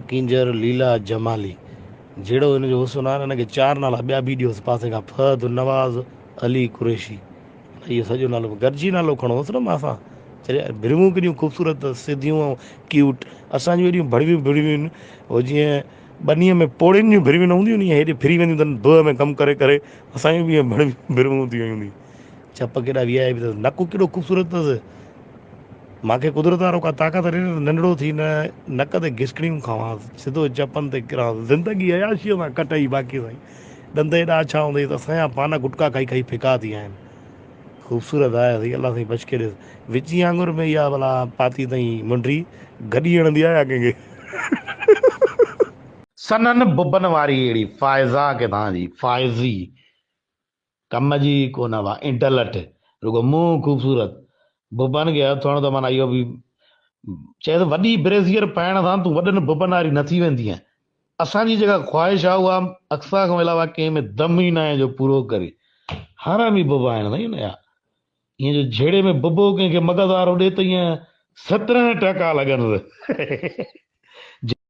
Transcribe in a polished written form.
किंजर लीला जमाली जहिड़ो हिनजो हुस्न आहे हिनखे 4 नाला ॿिया बि ॾियोसि पासे खां फहद नवाज़ अली कुरैशी। इहो सॼो नालो गॾिजी नालो खणोसि न मां चए भिरियूं केॾियूं ख़ूबसूरत सिधियूं ऐं क्यूट। असांजूं एॾियूं भड़ियूं भड़ियूं आहिनि उहो जीअं बनीअ में पोड़ियुनि जूं भिरियूं न हूंदियूं आहिनि हेॾे फिरी वेंदियूं अथनि ब में कमु करे करे असांजूं बि भड़ियूं भिरियूं हूंदियूं आहिनि। चप केॾा विया बि अथसि नकु केॾो ख़ूबसूरत अथसि। मूंखे कुदरत वारो का ताक़त ॾिने नंढड़ो थी न नक ते घिसकड़ियूं खावां सिधो चपनि ते किरां ज़िंदगी अयाशीअ मां कटई बाक़ी साईं ॾंद एॾा छा हूंदई त असांजा पान गुटका खाई खाई फिका थी विया आहिनि। ख़ूबसूरत आहे साईं अलाह साईं बच के ॾिस विची आंगुर में इहा भला पाती अथई मुंडी गॾी हणंदी आहे या कंहिंखे सनन बुबन वारी अहिड़ी फाइज़ा के तव्हांजी फाइज़ी कम जी कोन वा इंटलट रुगो मुंहुं ख़ूबसूरत बुबन खे हथु हणो त माना इहो बि चए थो वॾी ब्रेज़ियर पाइण सां तूं वॾनि बुबन वारी न थी वेंदी आहे। असांजी जेका ख़्वाहिश आहे उहा अक्सा खां अलावा कंहिं में दम ई न आहे जो पूरो करे। हरामी बुबा आहिनि साईं हुनजा ईअं जो झेड़े में बुबो कंहिंखे मगज़ वारो ॾे त ईअं 17% लॻनि